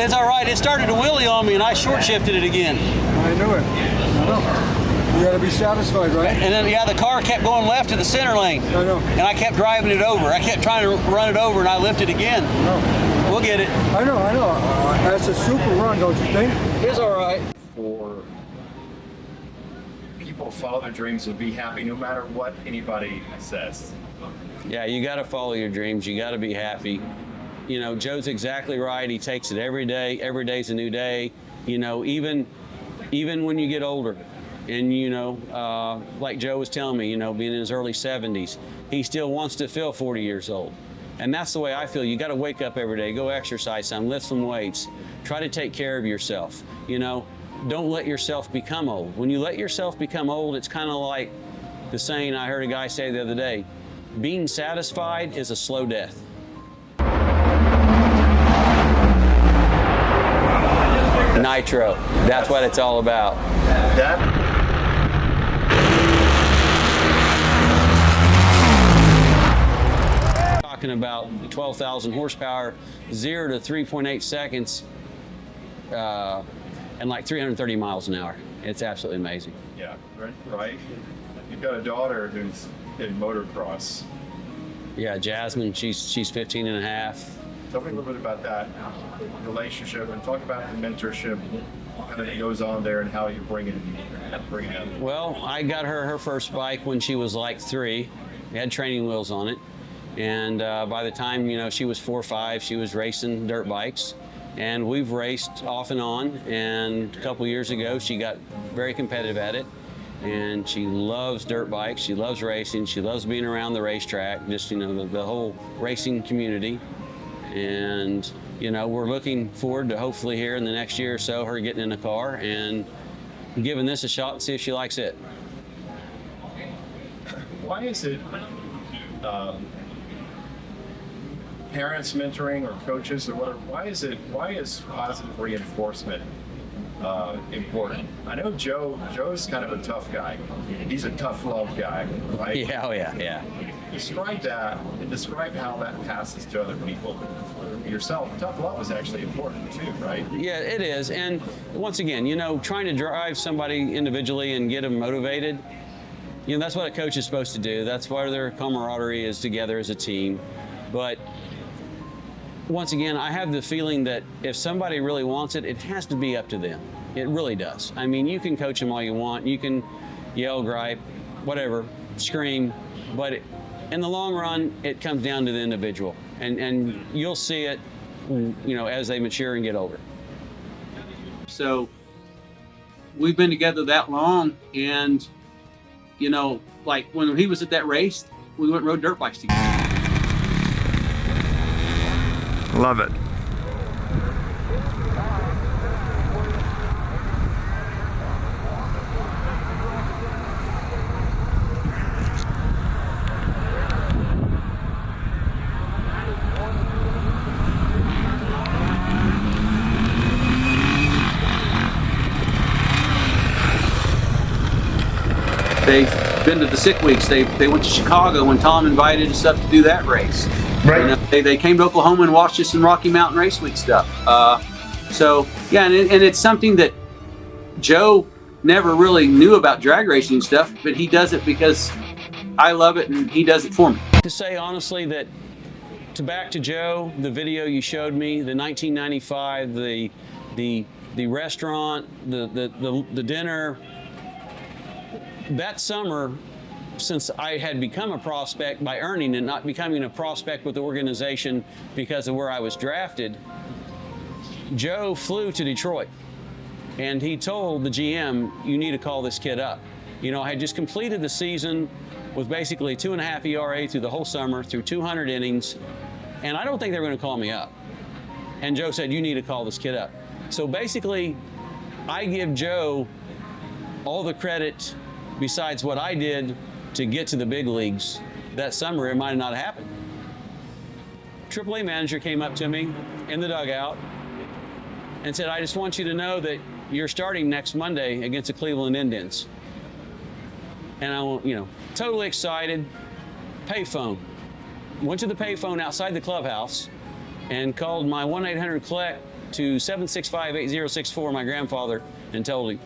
It's all right. It started to wheelie on me, and I short shifted it again. I knew it. I know. You got to be satisfied, right? And then, yeah, the car kept going left to the center lane. I know. And I kept driving it over. I kept trying to run it over, and I lifted again. No. We'll get it. I know. That's a super run, don't you think? It's all right. For people to follow their dreams and be happy no matter what anybody says. Yeah, you got to follow your dreams. You got to be happy. You know, Joe's exactly right. He takes it every day. Every day's a new day. You know, even when you get older, and you know, like Joe was telling me, you know, being in his early 70s, he still wants to feel 40 years old. And that's the way I feel. You got to wake up every day, go exercise some, lift some weights, try to take care of yourself. You know, don't let yourself become old. When you let yourself become old, it's kind of like the saying I heard a guy say the other day: being satisfied is a slow death. Nitro, that's what it's all about. Talking about 12,000 horsepower, 0 to 3.8 seconds, and like 330 miles an hour. It's absolutely amazing. Yeah, right. You've got a daughter who's in motocross. Yeah, Jasmine, she's 15 and a half. Tell me a little bit about that relationship and talk about the mentorship that goes on there and how you bring it in. Well, I got her first bike when she was like 3. It had training wheels on it. And by the time, you know, she was 4 or 5, she was racing dirt bikes. And we've raced off and on. And a couple years ago, she got very competitive at it. And she loves dirt bikes. She loves racing. She loves being around the racetrack, just, you know, the whole racing community. And, you know, we're looking forward to hopefully here in the next year or so, her getting in a car and giving this a shot and see if she likes it. Why is it parents mentoring or coaches or whatever, why is positive reinforcement important? I know Joe's kind of a tough guy. He's a tough love guy, right? Yeah, oh yeah. Describe that and describe how that passes to other people. For yourself, tough love is actually important too, right? Yeah, it is. And once again, you know, trying to drive somebody individually and get them motivated, you know, that's what a coach is supposed to do. That's why their camaraderie is together as a team. But once again, I have the feeling that if somebody really wants it, it has to be up to them. It really does. I mean, you can coach them all you want. You can yell, gripe, whatever, scream, but in the long run, it comes down to the individual. And you'll see it, you know, as they mature and get older. So we've been together that long, and, you know, like when he was at that race, we went and rode dirt bikes together. Love it. They've been to the Sick Weeks. They went to Chicago when Tom invited us up to do that race. Right. You know, they came to Oklahoma and watched us in Rocky Mountain Race Week stuff. So yeah, and it's something that Joe never really knew about drag racing and stuff, but he does it because I love it and he does it for me. To say honestly that, back to Joe, the video you showed me, the 1995, the restaurant, the dinner. That summer, since I had become a prospect by earning and not becoming a prospect with the organization because of where I was drafted, Joe flew to Detroit and he told the GM, you need to call this kid up. You know, I had just completed the season with basically 2.5 ERA through the whole summer, through 200 innings, and I don't think they were going to call me up. And Joe said, you need to call this kid up. So basically, I give Joe all the credit besides what I did to get to the big leagues. That summer, it might have not happened. AAA manager came up to me in the dugout and said, I just want you to know that you're starting next Monday against the Cleveland Indians. And I, you know, totally excited. Payphone. Went to the payphone outside the clubhouse and called my 1-800-COLLECT to 765-8064, my grandfather, and told him.